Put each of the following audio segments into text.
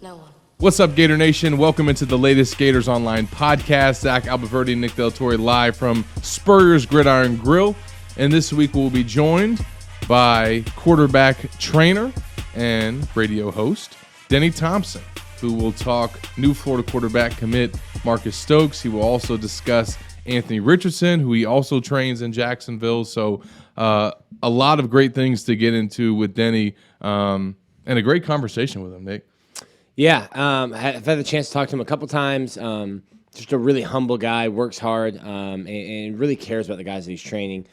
No one. What's up, Gator Nation? Welcome into the latest Gators Online Podcast. Zach Abolverdi and Nick Torre live from Spurrier's Gridiron Grill. And this week we'll be joined by quarterback trainer and radio host Denny Thompson, who will talk new Florida quarterback commit Marcus Stokes. He will also discuss Anthony Richardson, who he also trains in Jacksonville. So a lot of great things to get into with Denny, and a great conversation with him, Nick. Yeah, I've had the chance to talk to him a couple times. Just a really humble guy, works hard, and really cares about the guys that he's training.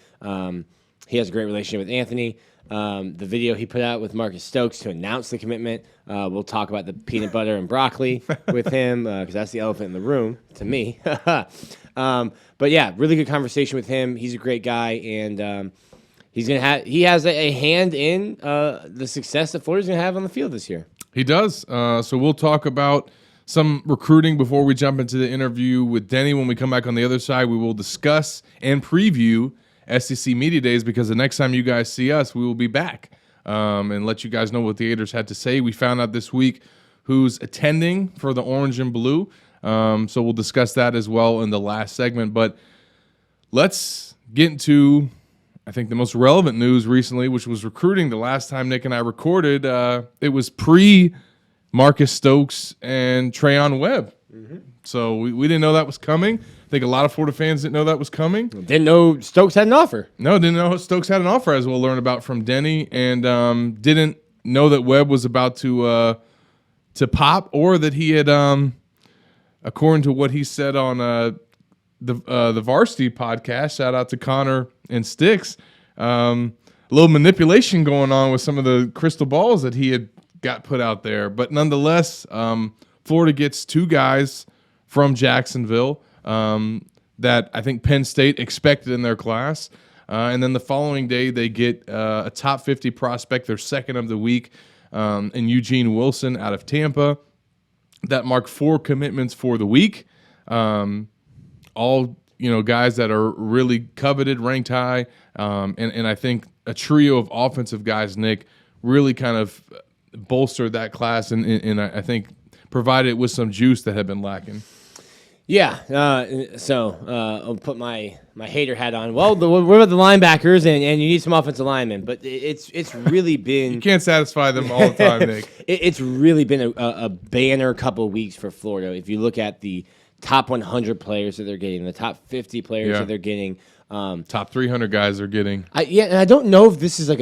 He has a great relationship with Anthony. The video he put out with Marcus Stokes to announce the commitment, we'll talk about the peanut butter and broccoli with him, because that's the elephant in the room to me. But yeah, really good conversation with him. He's a great guy, and he has a hand in the success that Florida's going to have on the field this year. He does. So we'll talk about some recruiting before we jump into the interview with Denny. When we come back on the other side, we will discuss and preview SEC Media Days, because the next time you guys see us, we will be back and let you guys know what the Gators had to say. We found out this week who's attending for the Orange and Blue, so we'll discuss that as well in the last segment. But let's get into, I think, the most relevant news recently, which was recruiting. The last time Nick and I recorded, it was pre-Marcus Stokes and Trayon Webb. Mm-hmm. So we didn't know that was coming. I think a lot of Florida fans didn't know that was coming. Didn't know Stokes had an offer. No, didn't know Stokes had an offer, as we'll learn about from Denny, and didn't know that Webb was about to pop, or that he had, according to what he said on the Varsity podcast, shout out to Connor and Sticks, a little manipulation going on with some of the crystal balls that he had got put out there. But nonetheless, Florida gets two guys from Jacksonville that I think Penn State expected in their class. And then the following day, they get a top 50 prospect, their second of the week, in Eugene Wilson out of Tampa. That marked 4 commitments for the week. All guys that are really coveted, ranked high, and I think a trio of offensive guys, Nick, really kind of bolstered that class, and I think provided it with some juice that had been lacking. Yeah, so I'll put my hater hat on. Well, what about the linebackers, and you need some offensive linemen, but it's really been... You can't satisfy them all the time, Nick. It's really been a banner couple of weeks for Florida. If you look at the top 100 players that they're getting, the top 50 players that they're getting. Top 300 guys they're getting. And I don't know if this is like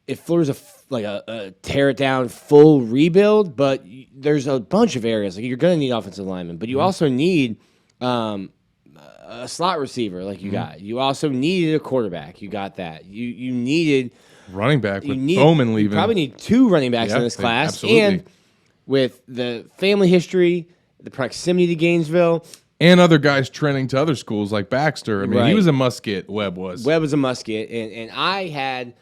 if Florida's a tear it down full rebuild, but there's a bunch of areas. Like, you're going to need offensive linemen, but you also need a slot receiver like you got. You also needed a quarterback. You got that. You needed running back with Bowman leaving. You probably need 2 running backs in this class. Absolutely. And with the family history, the proximity to Gainesville, and other guys trending to other schools like Baxter. I mean, he was a must get. Webb was a must get, and I had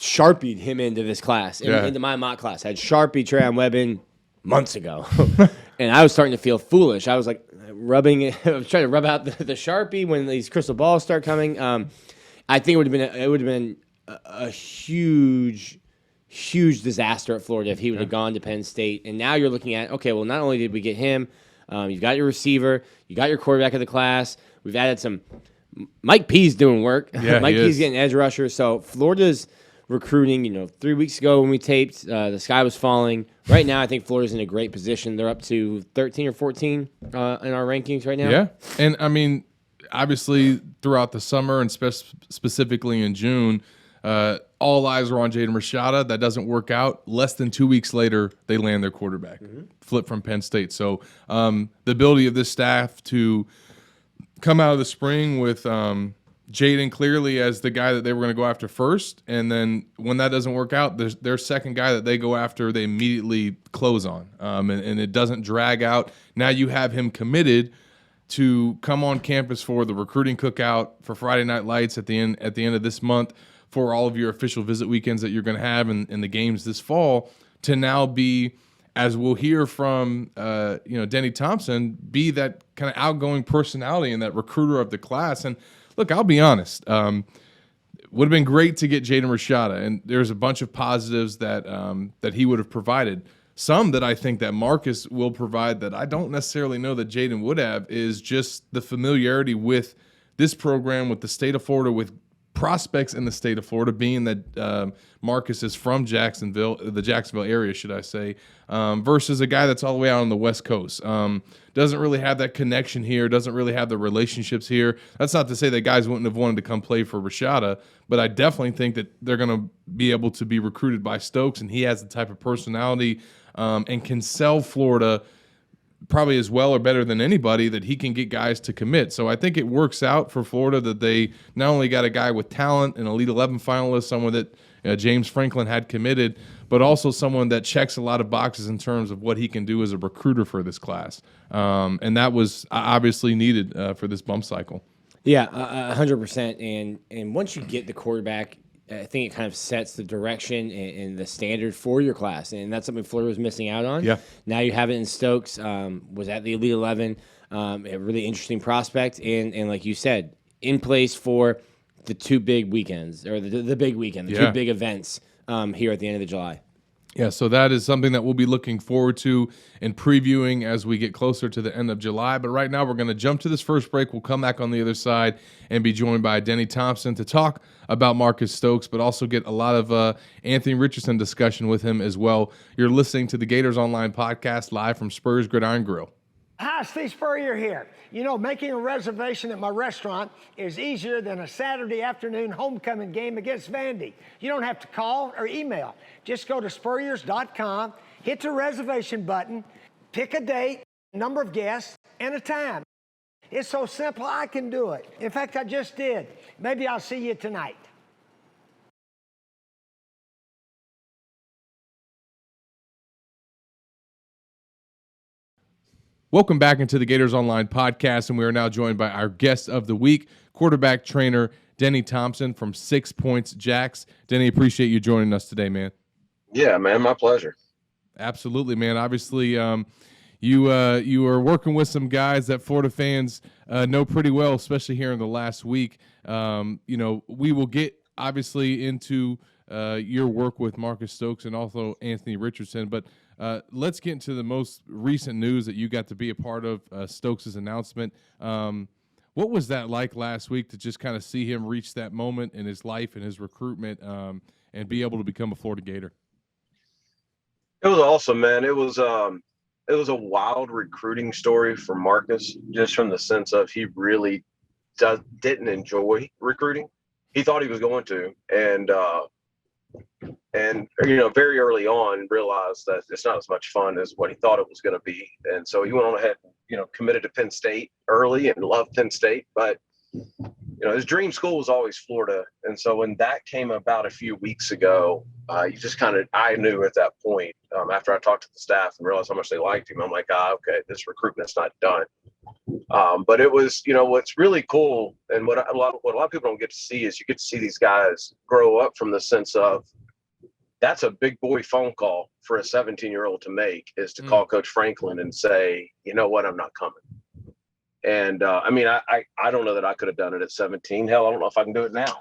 Sharpied him into this class, into my mock class. I had Sharpie Trayon Webb in months ago, and I was starting to feel foolish. I was like rubbing it. I was trying to rub out the Sharpie when these crystal balls start coming. I think it would have been a huge disaster at Florida if he would have gone to Penn State. And now you're looking at, okay, well, not only did we get him, you've got your receiver, you got your quarterback of the class. We've added some. Mike P's doing work. Yeah, Mike P's getting edge rusher. So Florida's recruiting. 3 weeks ago when we taped, the sky was falling. Right now, I think Florida's in a great position. They're up to 13 or 14 in our rankings right now. Yeah, and I mean, obviously throughout the summer and specifically in June, all eyes were on Jaden Rashada. That doesn't work out. Less than 2 weeks later, they land their quarterback, flip from Penn State. So the ability of this staff to come out of the spring with Jaden clearly as the guy that they were going to go after first, and then when that doesn't work out, their second guy that they go after, they immediately close on, and it doesn't drag out. Now you have him committed to come on campus for the recruiting cookout, for Friday Night Lights at the end of this month, for all of your official visit weekends that you're going to have in the games this fall, to now be, as we'll hear from Denny Thompson, be that kind of outgoing personality and that recruiter of the class. And look, I'll be honest, would have been great to get Jaden Rashada, and there's a bunch of positives that he would have provided. some that I think that Marcus will provide that I don't necessarily know that Jaden would have is just the familiarity with this program, with the state of Florida, with prospects in the state of Florida, being that Marcus is from Jacksonville, the Jacksonville area, should I say, versus a guy that's all the way out on the West Coast. Doesn't really have that connection here, doesn't really have the relationships here. That's not to say that guys wouldn't have wanted to come play for Rashada, but I definitely think that they're going to be able to be recruited by Stokes, and he has the type of personality and can sell Florida probably as well or better than anybody, that he can get guys to commit. So I think it works out for Florida that they not only got a guy with talent, an Elite 11 finalist, someone that James Franklin had committed, but also someone that checks a lot of boxes in terms of what he can do as a recruiter for this class. And that was obviously needed for this bump cycle. Yeah, 100%. And once you get the quarterback, I think it kind of sets the direction and the standard for your class, and that's something Florida was missing out on. Yeah. Now you have it in Stokes. Was at the Elite 11, a really interesting prospect, and like you said, in place for the two big weekends, or the big weekend, the two big events here at the end of July. Yeah, so that is something that we'll be looking forward to and previewing as we get closer to the end of July. But right now we're going to jump to this first break. We'll come back on the other side and be joined by Denny Thompson to talk about Marcus Stokes, but also get a lot of Anthony Richardson discussion with him as well. You're listening to the Gators Online Podcast live from Spurs Gridiron Grill. Hi, Steve Spurrier here. You know, making a reservation at my restaurant is easier than a Saturday afternoon homecoming game against Vandy. You don't have to call or email. Just go to spurriers.com, hit the reservation button, pick a date, number of guests, and a time. It's so simple, I can do it. In fact, I just did. Maybe I'll see you tonight. Welcome back into the Gators Online Podcast, and we are now joined by our guest of the week, quarterback trainer Denny Thompson from 6 Points Jacks. Denny, appreciate you joining us today, man. Yeah, man, my pleasure. Absolutely, man. Obviously, you are working with some guys that Florida fans know pretty well, especially here in the last week. We will get obviously into your work with Marcus Stokes and also Anthony Richardson, but let's get into the most recent news that you got to be a part of, Stokes' announcement. What was that like last week to just kind of see him reach that moment in his life and his recruitment and be able to become a Florida Gator? It was awesome, man. It was a wild recruiting story for Marcus, just from the sense of he really didn't enjoy recruiting. He thought he was going to, and very early on realized that it's not as much fun as what he thought it was going to be. And so he went on ahead, committed to Penn State early and loved Penn State, but his dream school was always Florida. And so when that came about a few weeks ago, I knew at that point, after I talked to the staff and realized how much they liked him, I'm like, okay, this recruitment's not done. But it was, what's really cool, and what a lot of people don't get to see is you get to see these guys grow up from the sense of, that's a big boy phone call for a 17-year-old to make, is to call Coach Franklin and say, you know what, I'm not coming. And I don't know that I could have done it at 17. Hell, I don't know if I can do it now.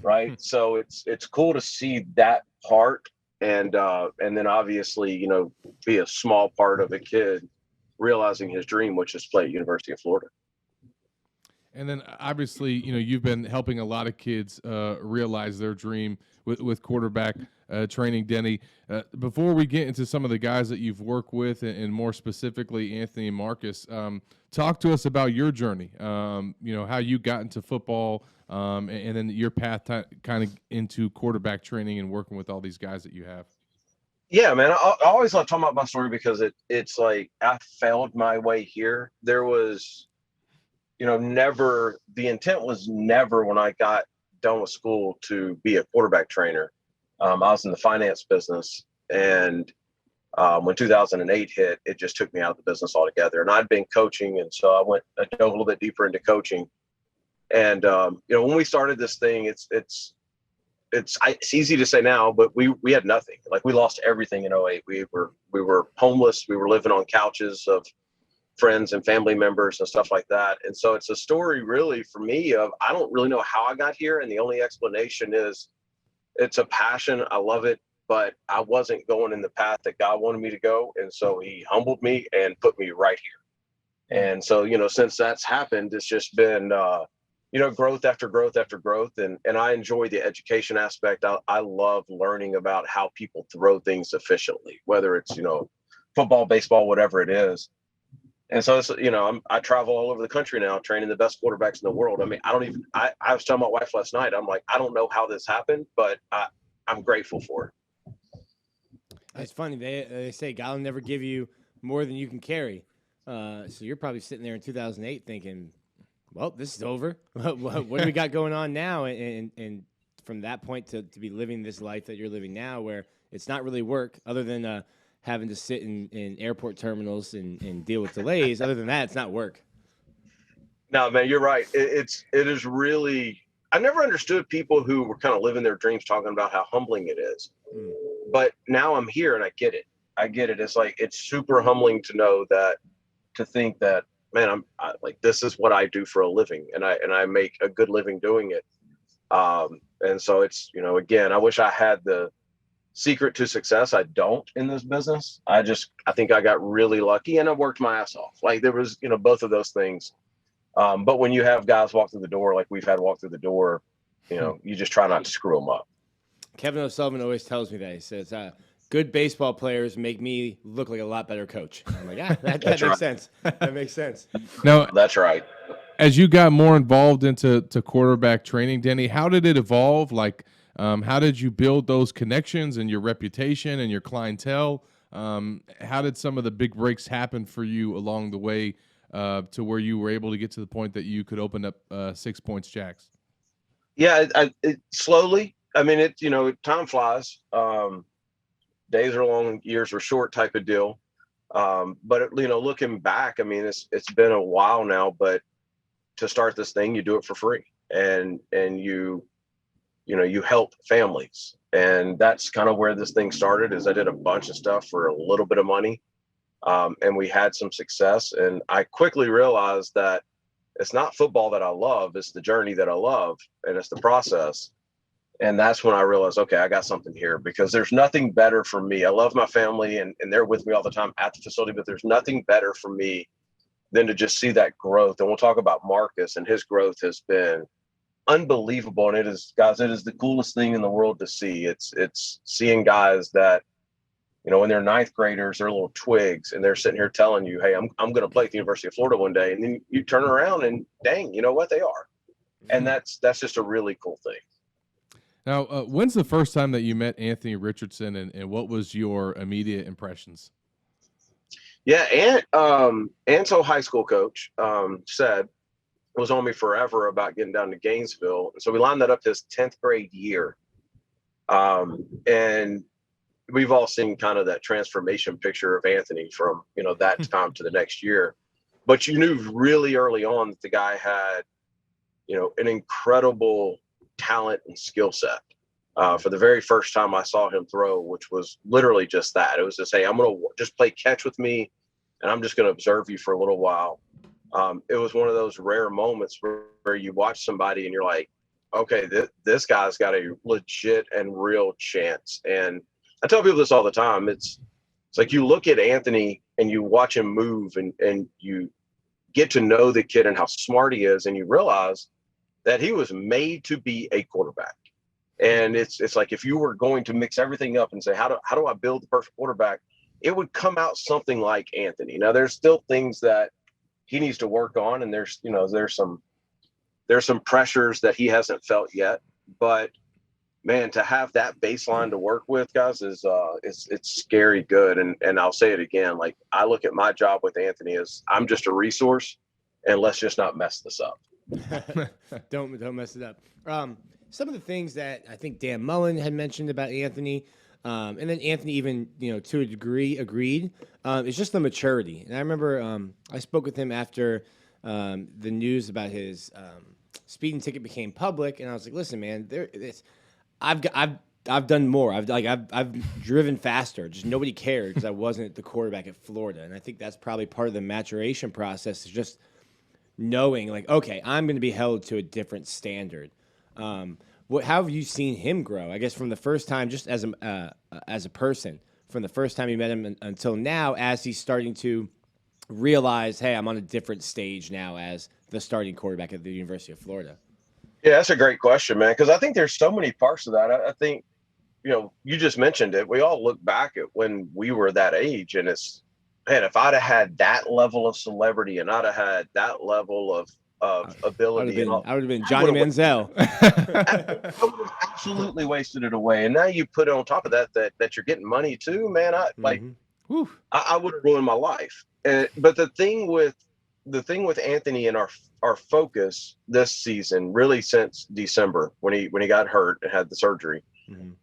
Right. So it's cool to see that part. And then obviously, be a small part of a kid realizing his dream, which is play at University of Florida. And then obviously, you've been helping a lot of kids realize their dream with quarterback training, Denny. Before we get into some of the guys that you've worked with, and more specifically Anthony and Marcus, talk to us about your journey. How you got into football, and then your path kind of into quarterback training and working with all these guys that you have. Yeah, man. I always love talking about my story because it's like I failed my way here. There was, never, the intent was never when I got done with school to be a quarterback trainer. I was in the finance business, and when 2008 hit, it just took me out of the business altogether. And I'd been coaching, and so I dove a little bit deeper into coaching. And when we started this thing, it's easy to say now, but we had nothing. Like, we lost everything in 2008. We were homeless. We were living on couches of friends and family members and stuff like that. And so it's a story really for me of, I don't really know how I got here. And the only explanation is it's a passion. I love it. but I wasn't going in the path that God wanted me to go. And so he humbled me and put me right here. And so, since that's happened, it's just been, growth after growth after growth. And I enjoy the education aspect. I love learning about how people throw things efficiently, whether it's, football, baseball, whatever it is. And so, I travel all over the country now, training the best quarterbacks in the world. I mean, I was telling my wife last night, I'm like, I don't know how this happened, but I'm grateful for it. It's funny. They say God will never give you more than you can carry. So you're probably sitting there in 2008 thinking, well, this is over. What do we got going on now? And from that point to be living this life that you're living now, where it's not really work other than having to sit in airport terminals and deal with delays. Other than that, it's not work. No, man, you're right. It is really, I never understood people who were kind of living their dreams talking about how humbling it is. But now I'm here and I get it. It's like, it's super humbling to think that, man, I like, this is what I do for a living, and I make a good living doing it. And so it's, again, I wish I had the secret to success. I don't in this business. I think I got really lucky and I worked my ass off. Like there was, both of those things. But when you have guys walk through the door, like we've had walk through the door, you just try not to screw them up. Kevin O'Sullivan always tells me that. He says, good baseball players make me look like a lot better coach. I'm like, that makes sense. That makes sense. Now, that's right. As you got more involved into quarterback training, Denny, how did it evolve? Like, how did you build those connections and your reputation and your clientele? How did some of the big breaks happen for you along the way to where you were able to get to the point that you could open up 6 Points Jacks? Yeah, it slowly. I mean, time flies. Days are long, years are short type of deal. But looking back, I mean, it's been a while now, but to start this thing, you do it for free, and you help families. And that's kind of where this thing started. Is I did a bunch of stuff for a little bit of money. And we had some success, and I quickly realized that it's not football that I love, it's the journey that I love, and it's the process. And that's when I realized, okay, I got something here, because there's nothing better for me. I love my family and they're with me all the time at the facility, but there's nothing better for me than to just see that growth. And we'll talk about Marcus, and his growth has been unbelievable. And it is the coolest thing in the world to see. It's seeing guys that, when they're ninth graders, they're little twigs, and they're sitting here telling you, hey, I'm going to play at the University of Florida one day. And then you turn around and dang, you know what, they are. And that's just a really cool thing. Now, when's the first time that you met Anthony Richardson, and what was your immediate impressions? Yeah, Ant's old high school coach said, was on me forever about getting down to Gainesville. So we lined that up his 10th grade year. And we've all seen kind of that transformation picture of Anthony from, that time to the next year. But you knew really early on that the guy had, an incredible talent and skill set. For the very first time I saw him throw, which was literally just that. It was just, hey, I'm going to just play catch with me, and I'm just going to observe you for a little while. It was one of those rare moments where you watch somebody and you're like, okay, this guy's got a legit and real chance. And I tell people this all the time. It's like you look at Anthony and you watch him move, and you get to know the kid and how smart he is, and you realize that he was made to be a quarterback. And it's like, if you were going to mix everything up and say, how do I build the perfect quarterback, it would come out something like Anthony. Now, there's still things that he needs to work on, and there's some pressures that he hasn't felt yet. But man, to have that baseline to work with, guys, is it's scary good. And I'll say it again, like, I look at my job with Anthony as I'm just a resource, and let's just not mess this up. Don't mess it up. Some of the things that I think Dan Mullen had mentioned about Anthony, and then Anthony even, to a degree agreed, is just the maturity. And I remember I spoke with him after the news about his speeding ticket became public, and I was like, listen, man, I've done more. I've driven faster. Just nobody cared because I wasn't the quarterback at Florida. And I think that's probably part of the maturation process, is just knowing, like, okay, I'm going to be held to a different standard. how have you seen him grow? I guess from the first time, just as a person, from the first time you met him until now, as he's starting to realize, hey, I'm on a different stage now as the starting quarterback at the University of Florida. Yeah, that's a great question, man, because I think there's so many parts of that. I think, you just mentioned it. We all look back at when we were that age, and it's, man, if I'd have had that level of celebrity and I'd have had that level of ability, I would have been Johnny Manziel. I would have absolutely wasted it away. And now you put on top of that you're getting money too, man. I would have ruined my life. But the thing with Anthony and our focus this season, really since December when he got hurt and had the surgery,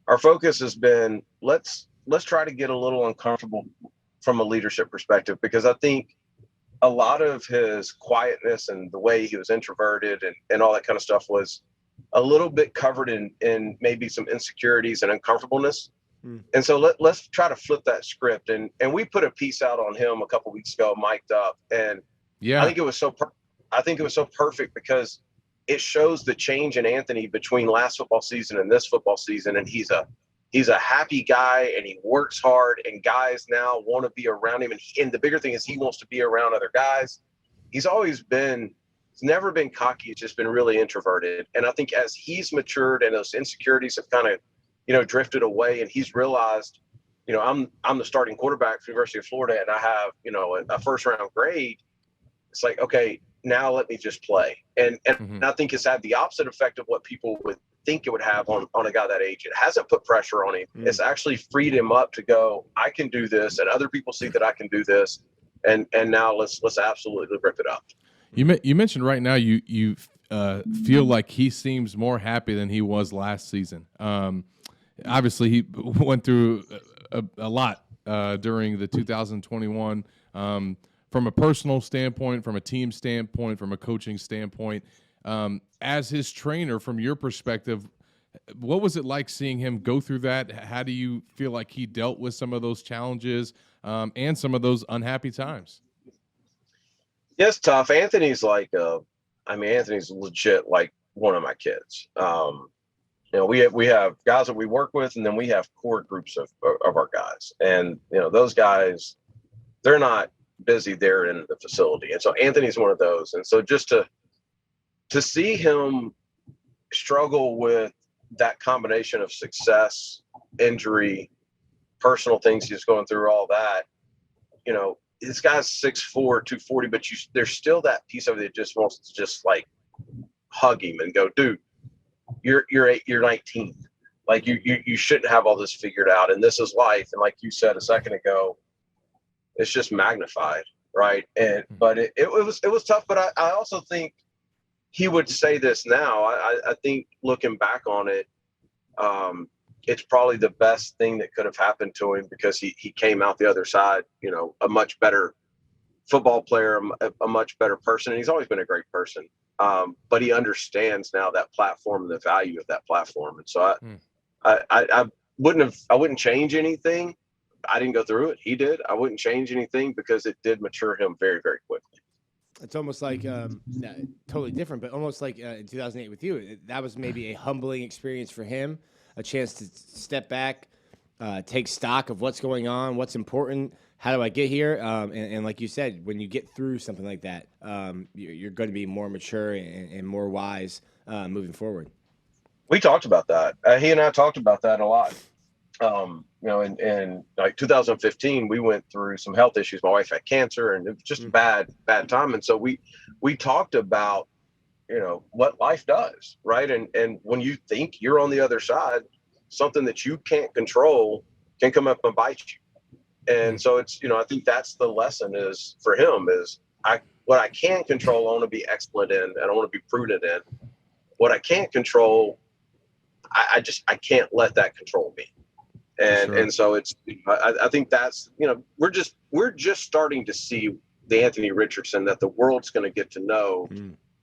our focus has been let's try to get a little uncomfortable from a leadership perspective, because I think a lot of his quietness and the way he was introverted and all that kind of stuff was a little bit covered in maybe some insecurities and uncomfortableness. And so let's try to flip that script. And we put a piece out on him a couple weeks ago, mic'd up. And I think it was so perfect because it shows the change in Anthony between last football season and this football season. And he's a happy guy, and he works hard, and guys now want to be around him. And the bigger thing is he wants to be around other guys. He's never been cocky. It's just been really introverted. And I think as he's matured and those insecurities have kind of, drifted away, and he's realized, I'm the starting quarterback for the University of Florida, and I have, a first round grade. It's like, okay, now let me just play. And I think it's had the opposite effect of what people would think it would have on a guy that age. It hasn't put pressure on him. It's actually freed him up to go, I can do this, and other people see that I can do this. And now let's absolutely rip it up. You mentioned right now you feel like he seems more happy than he was last season. Obviously, he went through a lot during the 2021 from a personal standpoint, from a team standpoint, from a coaching standpoint. As his trainer, from your perspective, what was it like seeing him go through that? How do you feel like he dealt with some of those challenges and some of those unhappy times? Yeah, it's tough. Anthony's Anthony's legit like one of my kids. We have guys that we work with, and then we have core groups of our guys. And, those guys, they're not busy there in the facility. And so Anthony's one of those. And so just to see him struggle with that combination of success, injury, personal things, he's going through all that, this guy's 6'4", 240, but there's still that piece of it that just wants to just like hug him and go, dude, you're 19. Like you shouldn't have all this figured out, and this is life. And like you said a second ago, it's just magnified, right? But it was tough. But I also think he would say this now. I think looking back on it, it's probably the best thing that could have happened to him, because he came out the other side, a much better football player, a much better person. And he's always been a great person. But he understands now that platform and the value of that platform. And so I wouldn't change anything. I didn't go through it. He did. I wouldn't change anything, because it did mature him very, very quickly. It's almost like totally different, but almost like in 2008 with you, that was maybe a humbling experience for him, a chance to step back, take stock of what's going on, what's important, how do I get here? And like you said, when you get through something like that, you're going to be more mature and more wise moving forward. We talked about that. He and I talked about that a lot. In like 2015, we went through some health issues. My wife had cancer, and it was just a bad time. And so we talked about, what life does, right? And when you think you're on the other side, something that you can't control can come up and bite you. And so it's, I think that's the lesson is for him is what I can control, I want to be excellent in, and I want to be prudent in. What I can't control, I can't let that control me. And so it's, I think that's, we're just starting to see the Anthony Richardson that the world's going to get to know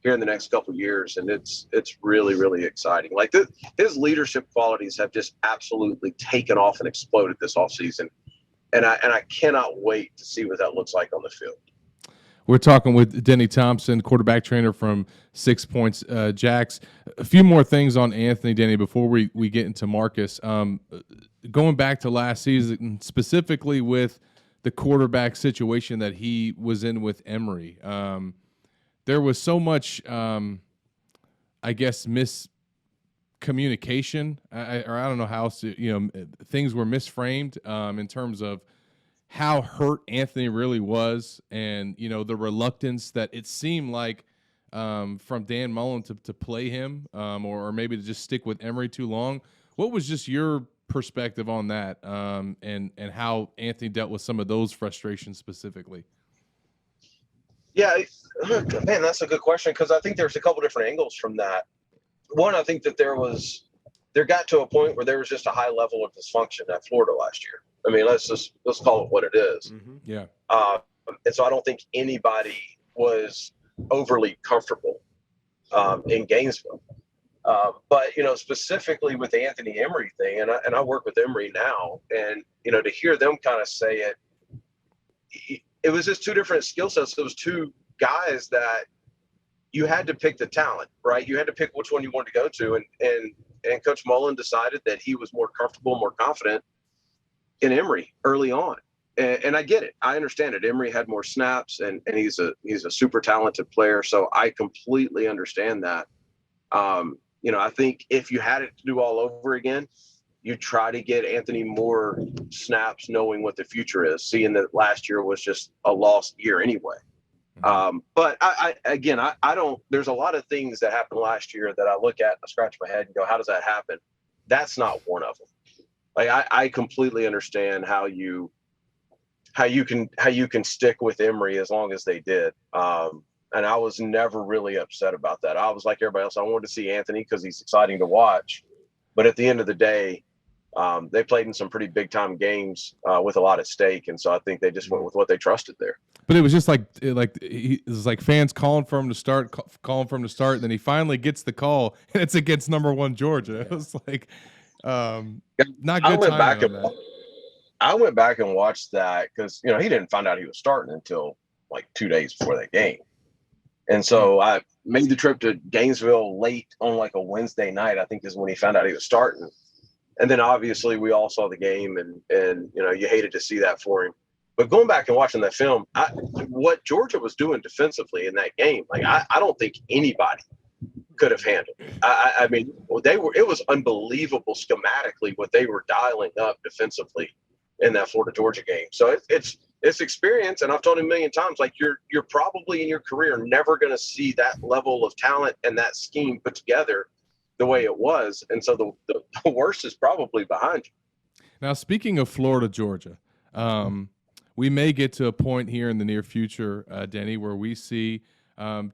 here in the next couple of years. And it's really, really exciting. Like his leadership qualities have just absolutely taken off and exploded this offseason. And I cannot wait to see what that looks like on the field. We're talking with Denny Thompson, quarterback trainer from 6 Points Jacks. A few more things on Anthony, Denny, before we get into Marcus. Going back to last season, specifically with the quarterback situation that he was in with Emory, there was so much, I guess, miscommunication, or I don't know how else to, things were misframed in terms of how hurt Anthony really was, and the reluctance that it seemed like from Dan Mullen to play him, or maybe to just stick with Emory too long. What was just your perspective on that, and how Anthony dealt with some of those frustrations specifically? Yeah, man, that's a good question, because I think there's a couple different angles from that. One, I think that there got to a point where there was just a high level of dysfunction at Florida last year. I mean, let's call it what it is. Mm-hmm. Yeah. And so I don't think anybody was overly comfortable in Gainesville. But specifically with the Anthony Emory thing, and I work with Emory now, and to hear them kind of say it was just two different skill sets. It was two guys that you had to pick the talent, right? You had to pick which one you wanted to go to, and Coach Mullen decided that he was more comfortable, more confident in Emory early on. And I get it. I understand it. Emory had more snaps, and he's a super talented player. So I completely understand that. I think if you had it to do all over again, you try to get Anthony more snaps, knowing what the future is, seeing that last year was just a lost year anyway. But I don't, there's a lot of things that happened last year that I look at and I scratch my head and go, how does that happen? That's not one of them. Like, I completely understand how you can stick with Emory as long as they did. And I was never really upset about that. I was like everybody else. I wanted to see Anthony because he's exciting to watch. But at the end of the day, they played in some pretty big time games with a lot at stake. And so I think they just went with what they trusted there. But it was just it was like fans calling for him to start, and then he finally gets the call, and it's against number 1 Georgia. It was like not good timing on that. I went back and watched that because he didn't find out he was starting until like 2 days before that game. And so I made the trip to Gainesville late on like a Wednesday night, I think is when he found out he was starting. And then obviously we all saw the game, and you hated to see that for him. But going back and watching that film, what Georgia was doing defensively in that game, like I don't think anybody could have handled. I mean, it was unbelievable schematically what they were dialing up defensively in that Florida Georgia game. So it's experience, and I've told him a million times, like you're probably in your career never going to see that level of talent and that scheme put together the way it was, and so the worst is probably behind you. Now, speaking of Florida Georgia, we may get to a point here in the near future, Denny, where we see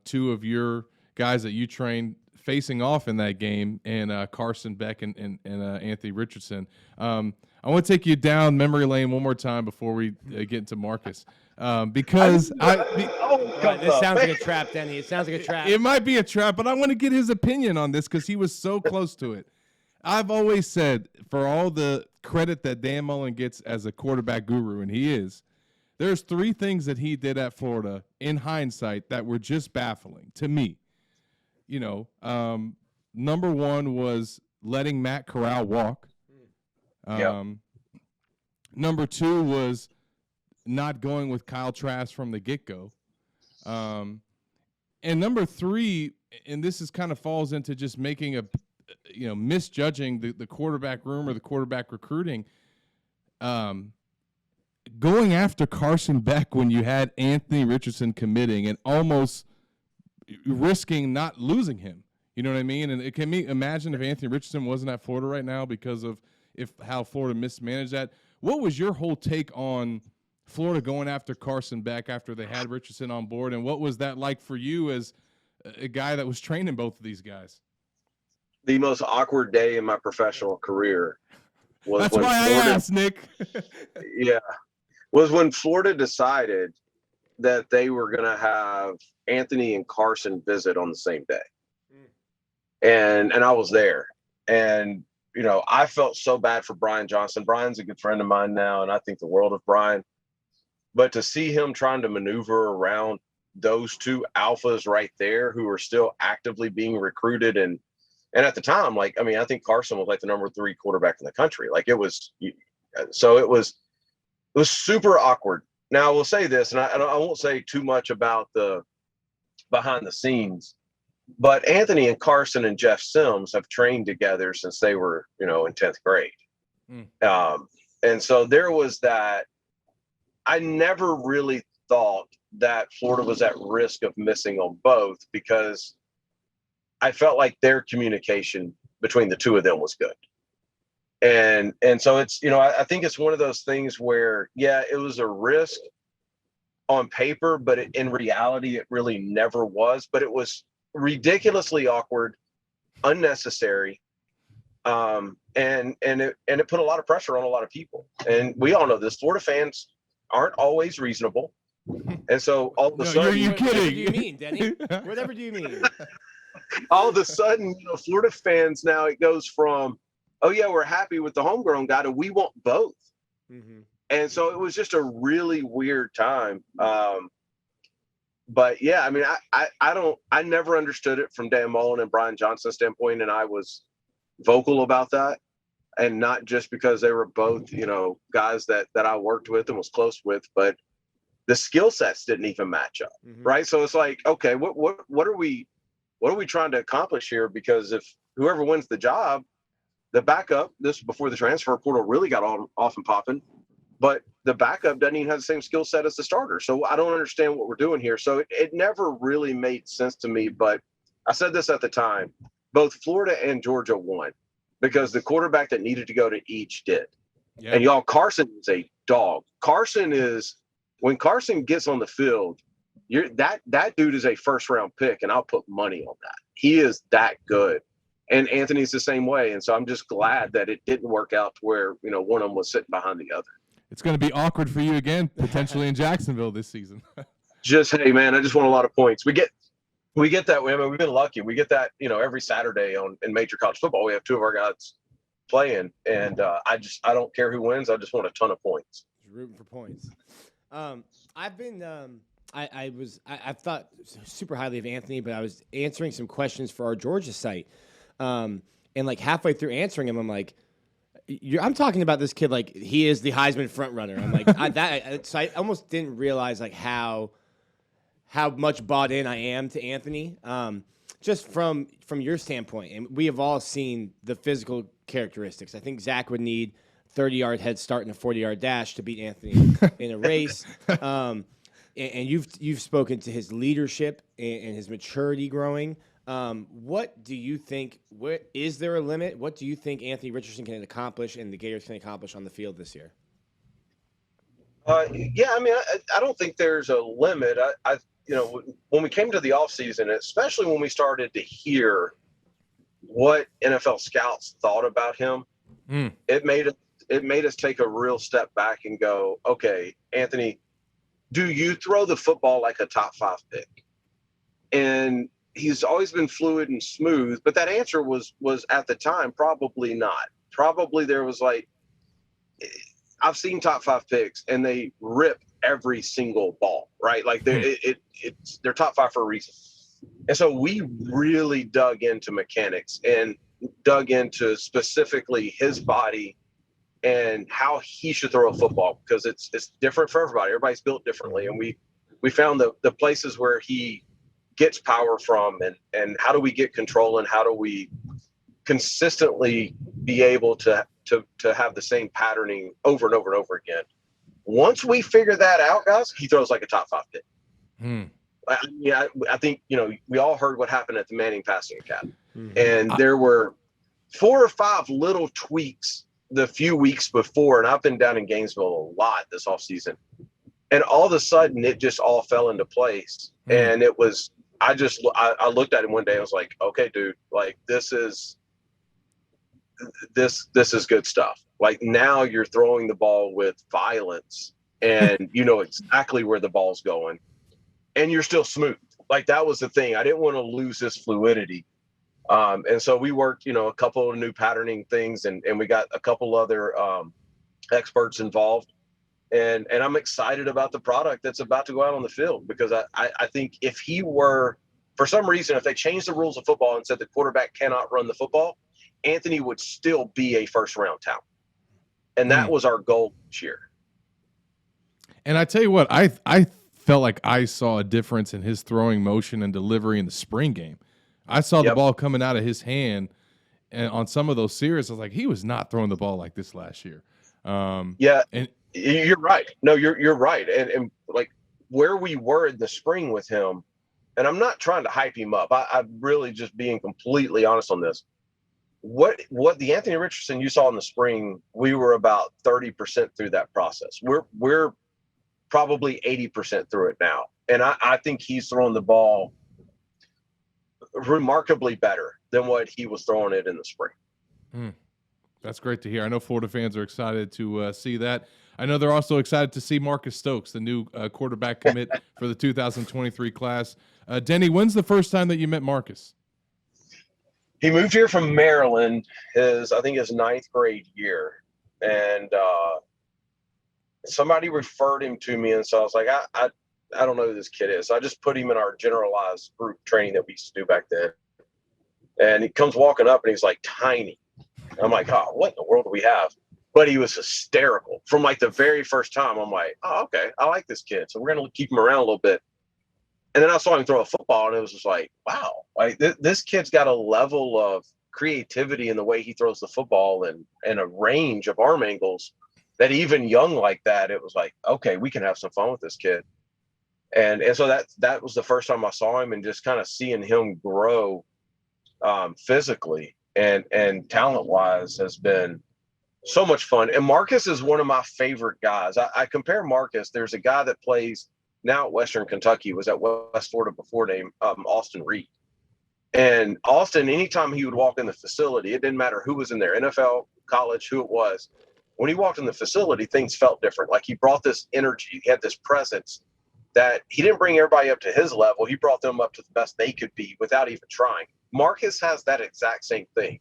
two of your guys that you trained facing off in that game, and Carson Beck and Anthony Richardson. I want to take you down memory lane one more time before we get into Marcus, because this sounds like a trap, Denny. It sounds like a trap. It might be a trap, but I want to get his opinion on this because he was so close to it. I've always said, for all the credit that Dan Mullen gets as a quarterback guru, and he is, there's 3 things that he did at Florida in hindsight that were just baffling to me. Number 1 was letting Matt Corral walk. Number 2 was not going with Kyle Trask from the get-go. And number 3, and this is kind of falls into just making misjudging the quarterback room or the quarterback recruiting, going after Carson Beck when you had Anthony Richardson committing and almost risking not losing him. You know what I mean? And can we imagine if Anthony Richardson wasn't at Florida right now because of how Florida mismanaged that? What was your whole take on Florida going after Carson Beck after they had Richardson on board, and what was that like for you as a guy that was training both of these guys? The most awkward day in my professional career was That's when why Florida, I asked, Nick. Yeah, was when Florida decided that they were going to have Anthony and Carson visit on the same day. And I was there, and I felt so bad for Brian Johnson. Brian's a good friend of mine now, and I think the world of Brian. But to see him trying to maneuver around those two alphas right there who are still actively being recruited. And at the time, like, I mean, I think Carson was like the number 3 quarterback in the country. Like it was super awkward. Now I will say this, and I won't say too much about the behind the scenes, but Anthony and Carson and Jeff Sims have trained together since they were, in 10th grade. And so there was that. I never really thought that Florida was at risk of missing on both because I felt like their communication between the two of them was good. And so it's, I think it's one of those things where, yeah, it was a risk on paper, but in reality, it really never was. But it was ridiculously awkward, unnecessary, and it put a lot of pressure on a lot of people. And we all know this. Florida fans aren't always reasonable, and so all of a sudden, you kidding? Whatever do you mean, Denny? Whatever do you mean? All of a sudden, Florida fans now it goes from, oh yeah, we're happy with the homegrown guy to we want both. And so it was just a really weird time. But yeah, I mean, I never understood it from Dan Mullen and Brian Johnson's standpoint, and I was vocal about that. And not just because they were both, guys that I worked with and was close with, but the skill sets didn't even match up, right? So it's like, okay, what are we trying to accomplish here? Because if whoever wins the job, the backup, this before the transfer portal really got off and popping, but the backup doesn't even have the same skill set as the starter. So I don't understand what we're doing here. So it never really made sense to me. But I said this at the time: both Florida and Georgia won, because the quarterback that needed to go to each did. Yeah. And y'all, Carson is a dog. When Carson gets on the field, that dude is a first-round pick, and I'll put money on that. He is that good. And Anthony's the same way. And so I'm just glad that it didn't work out to where, one of them was sitting behind the other. It's going to be awkward for you again, potentially in Jacksonville this season. Hey, man, I just want a lot of points. We get that way. I mean, we've been lucky. We get that, every Saturday in major college football. We have 2 of our guys playing, and I don't care who wins. I just want a ton of points. Just rooting for points. I've been I thought super highly of Anthony, but I was answering some questions for our Georgia site, and like halfway through answering him, I'm like, I'm talking about this kid like he is the Heisman front runner. I'm like so I almost didn't realize like how much bought in I am to Anthony, just from your standpoint. And we have all seen the physical characteristics. I think Zach would need 30-yard head start and a 40-yard dash to beat Anthony in a race. And you've spoken to his leadership and his maturity growing. What do you think? Is there a limit? What do you think Anthony Richardson can accomplish and the Gators can accomplish on the field this year? Yeah, I mean, I don't think there's a limit. When we came to the offseason, especially when we started to hear what NFL scouts thought about him, it made us take a real step back and go, okay, Anthony, do you throw the football like a top 5 pick? And he's always been fluid and smooth, but that answer was at the time probably not. Probably there was like, I've seen top 5 picks and they rip every single ball, right? Like they're top 5 for a reason. And so we really dug into mechanics and dug into specifically his body and how he should throw a football, because it's different for everybody. Everybody's built differently. And we found the places where he gets power from, and how do we get control, and how do we consistently be able to have the same patterning over and over and over again. Once we figure that out, guys, he throws like a top 5 pick. I think, we all heard what happened at the Manning Passing Academy. And there were 4 or 5 little tweaks the few weeks before, and I've been down in Gainesville a lot this offseason. And all of a sudden, it just all fell into place. And it was, I looked at him one day, I was like, okay, dude, like this is good stuff. Like now you're throwing the ball with violence and you know exactly where the ball's going and you're still smooth. Like that was the thing. I didn't want to lose his fluidity. And so we worked, a couple of new patterning things and we got a couple other experts involved. And I'm excited about the product that's about to go out on the field, because I think if he were, for some reason, if they changed the rules of football and said the quarterback cannot run the football, Anthony would still be a first-round talent. And that was our goal this year. And I tell you what, I felt like I saw a difference in his throwing motion and delivery in the spring game. I saw the ball coming out of his hand, and on some of those series, I was like, he was not throwing the ball like this last year. And you're right. No, you're right. And like where we were in the spring with him, and I'm not trying to hype him up. I'm really just being completely honest on this. What the Anthony Richardson you saw in the spring, we were about 30% through that process. We're probably 80% through it now. And I think he's throwing the ball remarkably better than what he was throwing it in the spring. That's great to hear. I know Florida fans are excited to see that. I know they're also excited to see Marcus Stokes, the new quarterback commit for the 2023 class. Denny, when's the first time that you met Marcus? He moved here from Maryland, his ninth grade year. And somebody referred him to me, and so I was like, I don't know who this kid is. So I just put him in our generalized group training that we used to do back then. And he comes walking up, and he's like tiny. I'm like, oh, what in the world do we have? But he was hysterical from like the very first time. I'm like, oh, okay, I like this kid. So we're going to keep him around a little bit. And then I saw him throw a football, and it was just like, wow, like this kid's got a level of creativity in the way he throws the football and a range of arm angles that even young like that, it was like, okay, we can have some fun with this kid. And so that was the first time I saw him, and just kind of seeing him grow physically and talent-wise has been so much fun. And Marcus is one of my favorite guys. I compare Marcus. There's a guy that plays now at Western Kentucky, was at West Florida before, named Austin Reed. And Austin, anytime he would walk in the facility, it didn't matter who was in there, NFL, college, who it was. When he walked in the facility, things felt different. Like he brought this energy. He had this presence that he didn't bring everybody up to his level. He brought them up to the best they could be without even trying. Marcus has that exact same thing.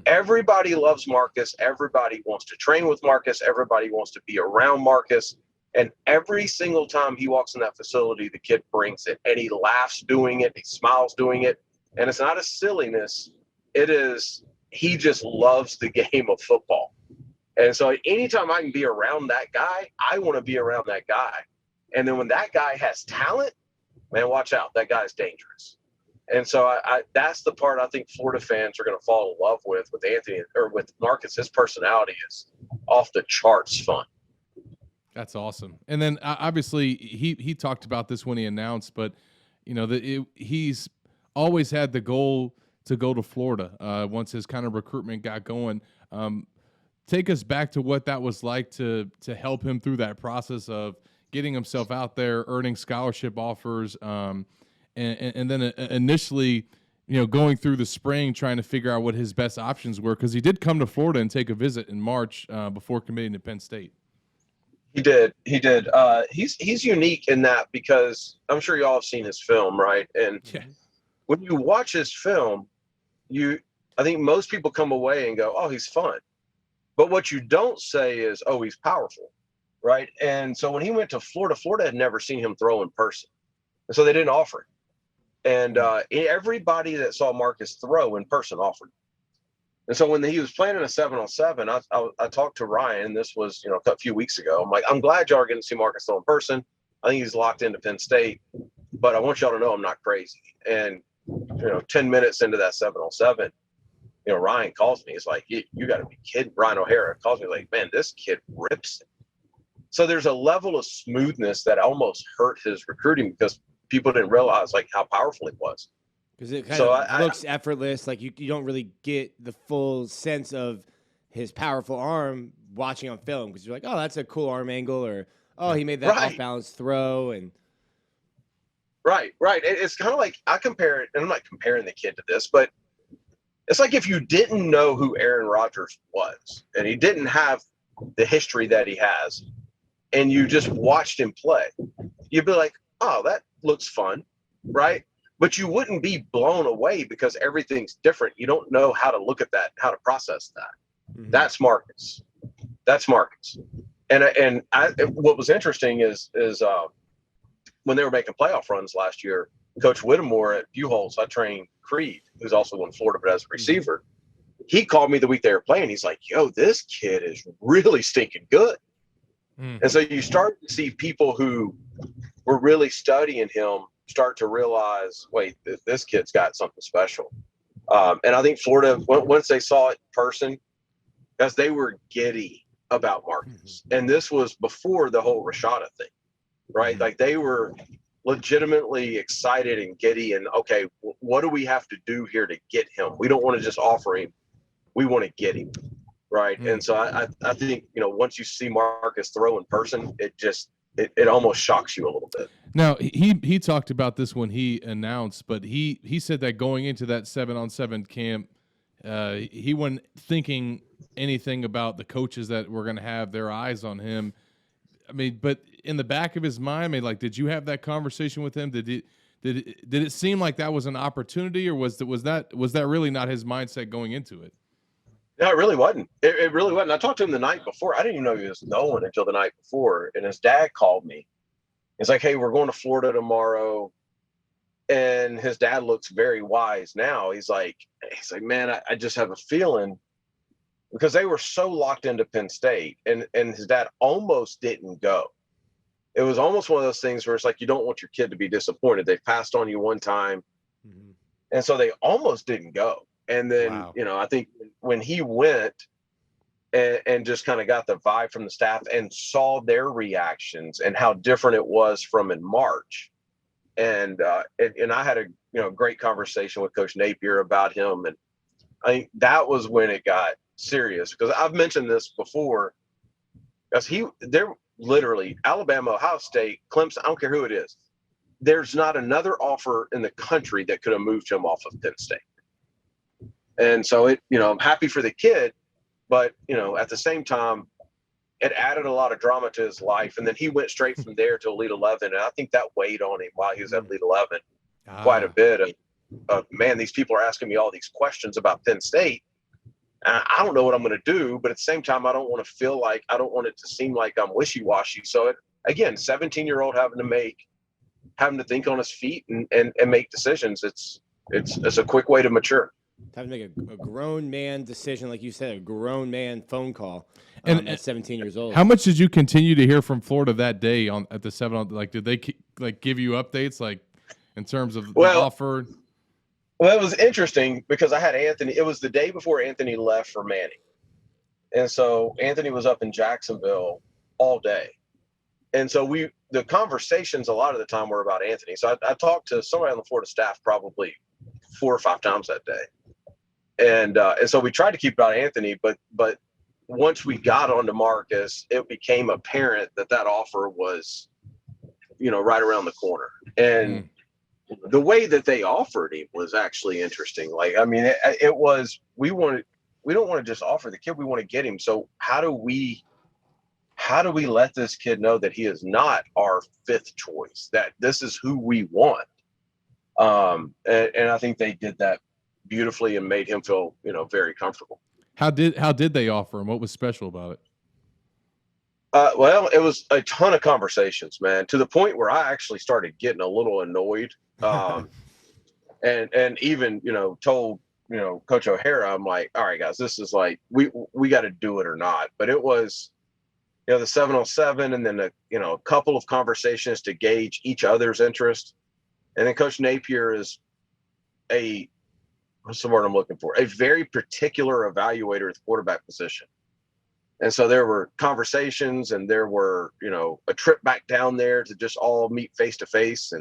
Everybody loves Marcus. Everybody wants to train with Marcus. Everybody wants to be around Marcus. And every single time he walks in that facility, the kid brings it. And he laughs doing it. He smiles doing it. And it's not a silliness. It is, he just loves the game of football. And so anytime I can be around that guy, I want to be around that guy. And then when that guy has talent, man, watch out. That guy's dangerous. And so I that's the part I think Florida fans are going to fall in love with Anthony, or with Marcus. His personality is off the charts fun. That's awesome. And then obviously he talked about this when he announced, but you know, he's always had the goal to go to Florida once his kind of recruitment got going. Take us back to what that was like to help him through that process of getting himself out there, earning scholarship offers, and then initially, you know, going through the spring trying to figure out what his best options were, because he did come to Florida and take a visit in March before committing to Penn State. He did. He's unique in that, because I'm sure you all have seen his film, right? And when you watch his film, I think most people come away and go, oh, he's fun. But what you don't say is, oh, he's powerful, right? And so when he went to Florida, Florida had never seen him throw in person. And so they didn't offer him. And everybody that saw Marcus throw in person offered him. And so when he was playing in a 7-on-7, I talked to Ryan, and this was, you know, a few weeks ago. I'm like, I'm glad y'all are getting to see Marcus throw in person. I think he's locked into Penn State, but I want y'all to know I'm not crazy. And, you know, 10 minutes into that 7-on-7, you know, Ryan calls me. He's like, you got to be kidding. Ryan O'Hara calls me like, man, this kid rips it. So there's a level of smoothness that almost hurt his recruiting, because people didn't realize like how powerful he was. Because it kind of looks effortless. Like you don't really get the full sense of his powerful arm watching on film, because you're like, oh, that's a cool arm angle, or oh, he made that off balance throw. And right. It's kind of like, I compare it, and I'm not comparing the kid to this, but it's like if you didn't know who Aaron Rodgers was, and he didn't have the history that he has, and you just watched him play, you'd be like, oh, that looks fun, right? But you wouldn't be blown away, because everything's different. You don't know how to look at that, how to process that. Mm-hmm. That's Marcus. What was interesting is when they were making playoff runs last year, Coach Whittemore at Buchholz, I trained Creed, who's also in Florida, but as a receiver. He called me the week they were playing. He's like, yo, this kid is really stinking good. Mm-hmm. And so you start to see people who were really studying him start to realize, wait, this kid's got something special. And I think Florida, once they saw it in person, as they were giddy about Marcus. And this was before the whole Rashada thing, right? Like they were legitimately excited and giddy and, okay, what do we have to do here to get him? We don't want to just offer him. We want to get him, right? And so I think, once you see Marcus throw in person, it almost shocks you a little bit. Now, he talked about this when he announced, but he said that going into that 7-on-7 camp, he wasn't thinking anything about the coaches that were going to have their eyes on him. I mean, but in the back of his mind, I mean, like, did you have that conversation with him? Did it seem like that was an opportunity, or was that really not his mindset going into it? No, it really wasn't. It really wasn't. I talked to him the night before. I didn't even know he was going until the night before. And his dad called me. He's like, hey, we're going to Florida tomorrow. And his dad looks very wise now. He's like, man, I just have a feeling, because they were so locked into Penn State, and his dad almost didn't go. It was almost one of those things where it's like, you don't want your kid to be disappointed. They've passed on you one time. Mm-hmm. And so they almost didn't go. And then, wow. I think when he went and just kind of got the vibe from the staff and saw their reactions and how different it was from in March. And I had a great conversation with Coach Napier about him. And I think that was when it got serious, because I've mentioned this before, because they're literally Alabama, Ohio State, Clemson, I don't care who it is. There's not another offer in the country that could have moved him off of Penn State. And so I'm happy for the kid, but at the same time, it added a lot of drama to his life. And then he went straight from there to Elite 11. And I think that weighed on him while he was at Elite 11 quite a bit of, man, these people are asking me all these questions about Penn State. And I don't know what I'm going to do, but at the same time, I don't want it to seem like I'm wishy-washy. So again, 17-year-old having to think on his feet and make decisions. It's a quick way to mature. Time to make a grown man decision, like you said, a grown man phone call at 17 years old. How much did you continue to hear from Florida that day at the 7? Like, did they give you updates, like in terms of the offer? Well, it was interesting because I had Anthony. It was the day before Anthony left for Manning, and so Anthony was up in Jacksonville all day, and so the conversations a lot of the time were about Anthony. So I talked to somebody on the Florida staff probably 4 or 5 times that day. And so we tried to keep it about Anthony, but once we got onto Marcus, it became apparent that offer was, right around the corner. And the way that they offered him was actually interesting. Like, I mean, it was, we don't want to just offer the kid, we want to get him. So how do we let this kid know that he is not our 5th choice, that this is who we want? And I think they did that beautifully and made him feel, very comfortable. How did they offer him? What was special about it? Well, it was a ton of conversations, man, to the point where I actually started getting a little annoyed. And even, told, Coach O'Hara, I'm like, all right, guys, this is like, we got to do it or not. But it was, the 7-on-7 and then a couple of conversations to gauge each other's interest. And then Coach Napier is what's the word I'm looking for? A very particular evaluator at the quarterback position. And so there were conversations and there were, a trip back down there to just all meet face to face.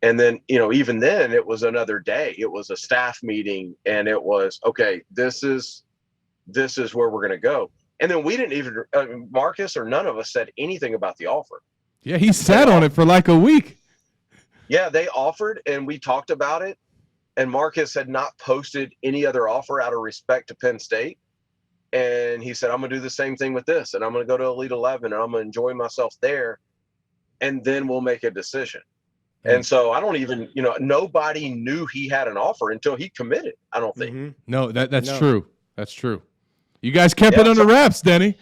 And then, even then it was another day. It was a staff meeting and it was, okay, this is where we're going to go. And then we didn't even, Marcus or none of us said anything about the offer. Yeah, he sat on it for like a week. Yeah, they offered and we talked about it. And Marcus had not posted any other offer out of respect to Penn State. And he said, I'm going to do the same thing with this. And I'm going to go to Elite 11 and I'm going to enjoy myself there. And then we'll make a decision. And so I don't even, nobody knew he had an offer until he committed, I don't think. Mm-hmm. No, that's true. That's true. You guys kept it under wraps, Denny.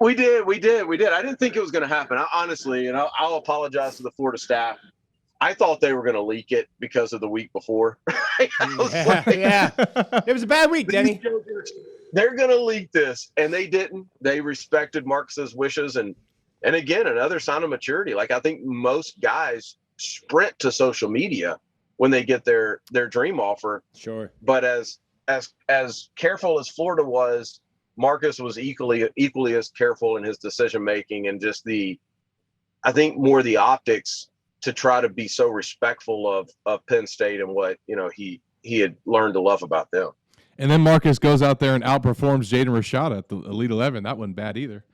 We did. I didn't think it was going to happen. Honestly, and I'll apologize to the Florida staff. I thought they were going to leak it because of the week before. Yeah. It was a bad week, Denny. They're going to leak this, and they didn't. They respected Marcus's wishes, and again, another sign of maturity. Like, I think most guys sprint to social media when they get their dream offer. Sure. But as careful as Florida was, Marcus was equally as careful in his decision making, and just I think more the optics to try to be so respectful of Penn State and what he had learned to love about them. And then Marcus goes out there and outperforms Jaden Rashada at the Elite 11. That wasn't bad either.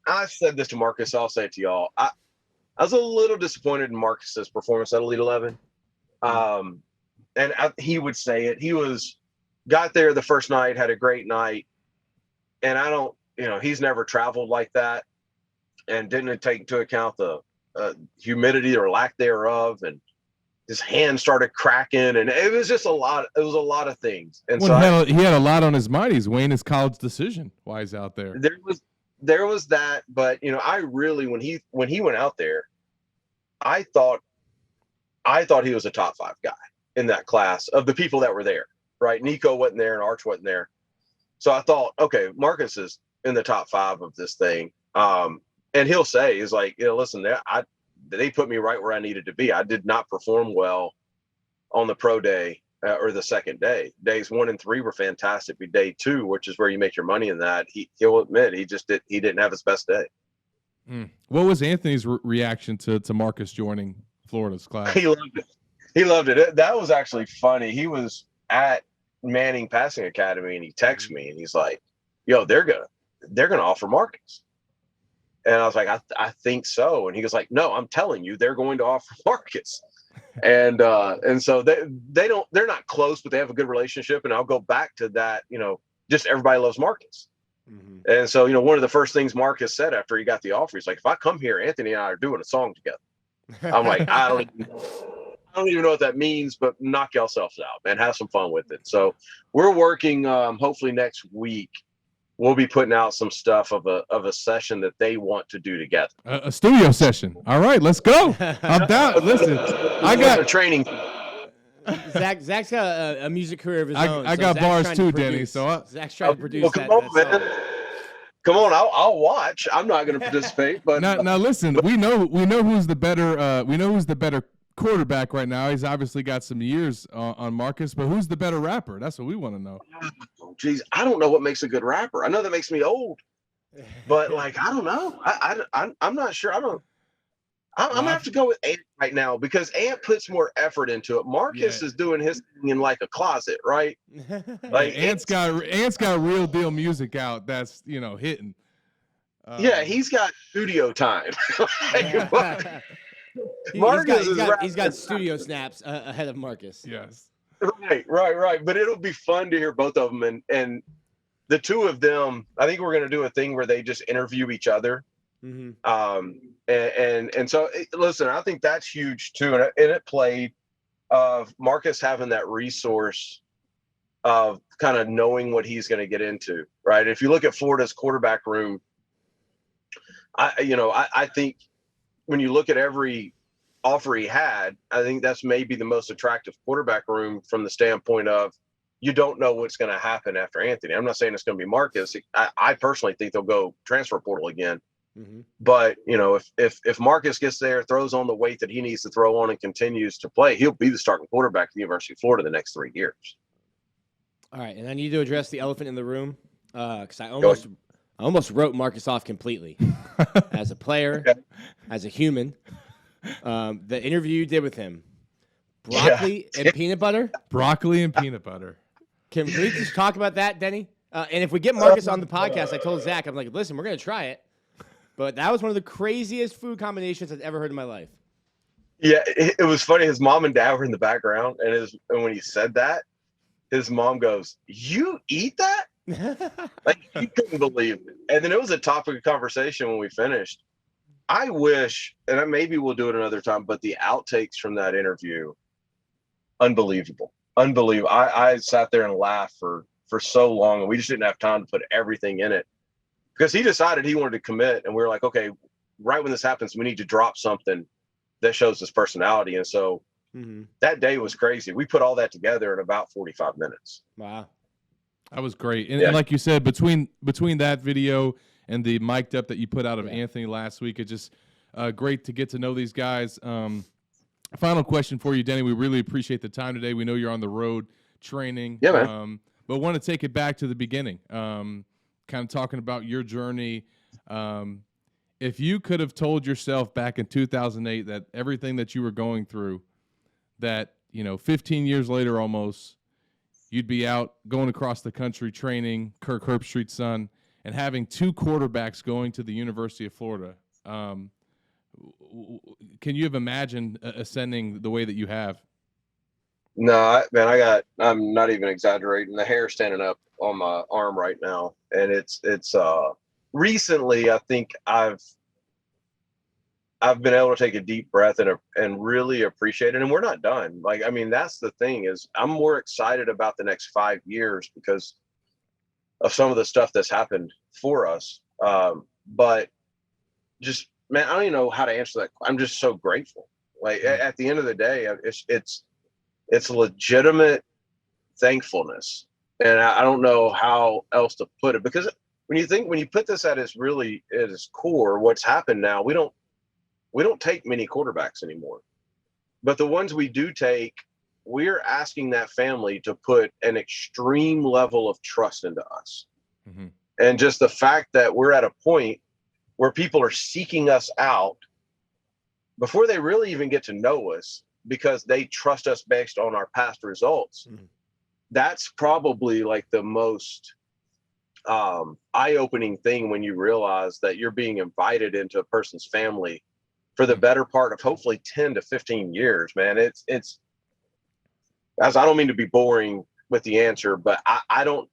I've said this to Marcus. I'll say it to y'all. I was a little disappointed in Marcus's performance at Elite 11. He would say it. Got there the first night, had a great night, and he's never traveled like that, and didn't take into account the humidity or lack thereof, and his hand started cracking, and it was just a lot. It was a lot of things, and he had a lot on his mind. He's weighing his college decision while he's out there. There was that, but I really when he went out there, I thought he was a top 5 guy in that class of the people that were there. Right, Nico wasn't there and Arch wasn't there, so I thought, okay, Marcus is in the top 5 of this thing. And he'll say, he's like, listen, they put me right where I needed to be. I did not perform well on the pro day or the second day. Days 1 and 3 were fantastic. But day 2, which is where you make your money in that, he'll admit he didn't have his best day. What was Anthony's reaction to Marcus joining Florida's class? He loved it. That was actually funny. He was at Manning Passing Academy and he texted me and he's like, yo, they're gonna offer Marcus. And I was like, I think so. And he was like, no, I'm telling you, they're going to offer Marcus. And so they're not close, but they have a good relationship. And I'll go back to that, just everybody loves Marcus. Mm-hmm. And so, one of the first things Marcus said after he got the offer, he's like, if I come here, Anthony and I are doing a song together. I'm like, I don't even know what that means, but knock yourselves out, man. Have some fun with it. So we're working, hopefully next week, we'll be putting out some stuff of a session that they want to do together. A studio session. All right, let's go. I'm down. Listen, I got a training. Zach's got a music career of his own. I got bars too, Denny. So Zach's trying to produce Come on, man. Come on, I'll watch. I'm not going to participate, but now listen. We know who's the better quarterback right now. He's obviously got some years on Marcus, but who's the better rapper? That's what we want to know. Geez, I don't know what makes a good rapper. I know that makes me old, but I don't know. I'm not sure. I'm gonna have to go with Ant right now because Ant puts more effort into it. Marcus is doing his thing in like a closet, right? Like Ant's got real deal music out that's hitting. He's got studio time. He's got studio snaps ahead of Marcus. Yes. Right. But it'll be fun to hear both of them, and the two of them. I think we're gonna do a thing where they just interview each other. Mm-hmm. And so listen, I think that's huge too, and it played of Marcus having that resource of kind of knowing what he's going to get into. Right. If you look at Florida's quarterback room, I think when you look at every offer he had, I think that's maybe the most attractive quarterback room from the standpoint of you don't know what's going to happen after Anthony. I'm not saying it's going to be Marcus. I personally think they'll go transfer portal again. Mm-hmm. But, if Marcus gets there, throws on the weight that he needs to throw on and continues to play, he'll be the starting quarterback at the University of Florida the next 3 years. All right, and I need to address the elephant in the room because I almost wrote Marcus off completely as a player, as a human. The interview you did with him, broccoli and peanut butter. Broccoli and peanut butter. Can we just talk about that, Denny? And if we get Marcus on the podcast, I told Zach, I'm like, listen, we're going to try it. But that was one of the craziest food combinations I've ever heard in my life. Yeah, it was funny. His mom and dad were in the background, and when he said that, his mom goes, "You eat that?" Like, he couldn't believe it. And then it was a topic of conversation when we finished. I wish, and maybe we'll do it another time, but the outtakes from that interview, unbelievable. I sat there and laughed for for so long, and we just didn't have time to put everything in it because he decided he wanted to commit, and we were like, okay, right when this happens, we need to drop something that shows his personality. And so that day was crazy. We put all that together in about 45 minutes. Wow. That was great. And like you said, between that video and the mic'd up that you put out of Anthony last week, it's just great to get to know these guys. Final question for you, Denny. We really appreciate the time today. We know you're on the road training. Yeah, man. But want to take it back to the beginning, kind of talking about your journey. If you could have told yourself back in 2008 that everything that you were going through, that, 15 years later almost, you'd be out going across the country training Kirk Herbstreit's son and having 2 quarterbacks going to the University of Florida, can you have imagined ascending the way that you have? No, man, I'm not even exaggerating. The hair standing up on my arm right now. And it's recently, I think I've been able to take a deep breath and really appreciate it. And we're not done. Like, I mean, that's the thing is I'm more excited about the next 5 years because of some of the stuff that's happened for us. But just, man, I don't even know how to answer that. I'm just so grateful. Like at the end of the day, it's legitimate thankfulness. And I don't know how else to put it, because when you put this at its core, what's happened now, we don't take many quarterbacks anymore, but the ones we do take, we're asking that family to put an extreme level of trust into us. And just the fact that we're at a point where people are seeking us out before they really even get to know us because they trust us based on our past results. That's probably like the most eye-opening thing when you realize that you're being invited into a person's family for the better part of hopefully 10 to 15 years, man. It's as I don't mean to be boring with the answer, but I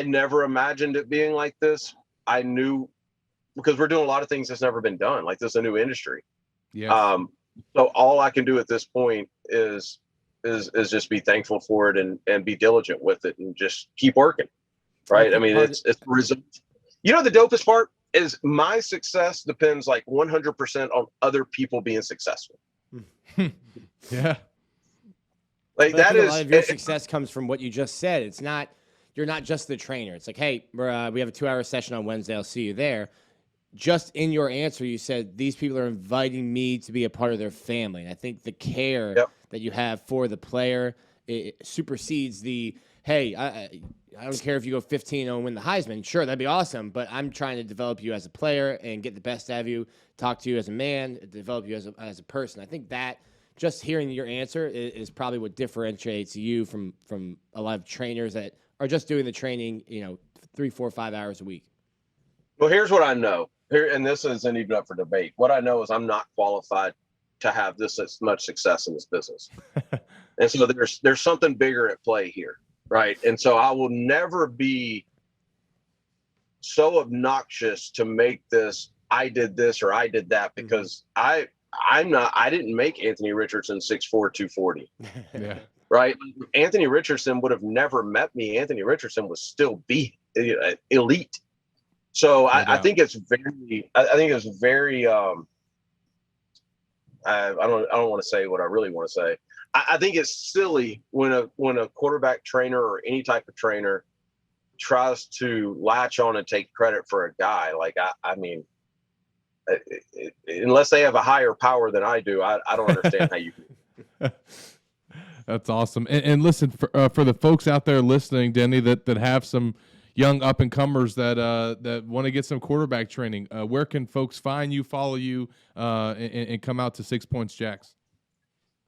never imagined it being like this. I knew, because we're doing a lot of things that's never been done. Like, this is a new industry. Yeah. So all I can do at this point is just be thankful for it and be diligent with it and just keep working. Right. I mean, it's result. The dopest part is my success depends like 100% on other people being successful. Yeah. Like, that is, a lot of your success comes from what you just said. It's not, you're not just the trainer. It's like, hey, we have a 2-hour session on Wednesday. I'll see you there. Just in your answer, you said these people are inviting me to be a part of their family. And I think the care that you have for the player, it supersedes the, hey, I don't care if you go 15-0 and win the Heisman. Sure, that'd be awesome. But I'm trying to develop you as a player and get the best out of you, talk to you as a man, develop you as a person. I think that just hearing your answer is probably what differentiates you from a lot of trainers that are just doing the training, 3, 4, 5 hours a week. Well, here's what I know. And this isn't even up for debate. What I know is I'm not qualified to have this much success in this business. And so there's something bigger at play here, right? And so I will never be so obnoxious to make this, I did this or I did that, because I didn't make Anthony Richardson 6'4", 240. Yeah. Right? Anthony Richardson would have never met me. Anthony Richardson was still elite. So I think it's very, I don't want to say what I really want to say. I think it's silly when a quarterback trainer or any type of trainer tries to latch on and take credit for a guy. Like, I mean, unless they have a higher power than I do, I don't understand how you do. That's awesome. And listen, for the folks out there listening, Denny, that have some young up-and-comers that want to get some quarterback training, where can folks find you, follow you, and come out to 6 Points Jacks?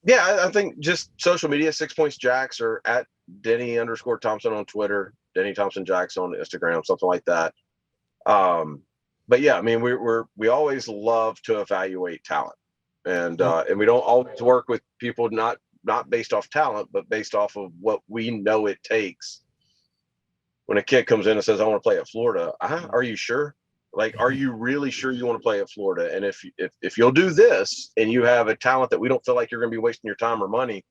Yeah, I think just social media, 6 Points Jacks, or at Denny_Thompson on Twitter, Denny Thompson Jacks on Instagram, something like that. But yeah, I mean, we always love to evaluate talent, and we don't always work with people not based off talent, but based off of what we know it takes. When a kid comes in and says, I want to play at Florida, are you sure? Like, are you really sure you want to play at Florida? And if you'll do this and you have a talent that we don't feel like you're going to be wasting your time or money,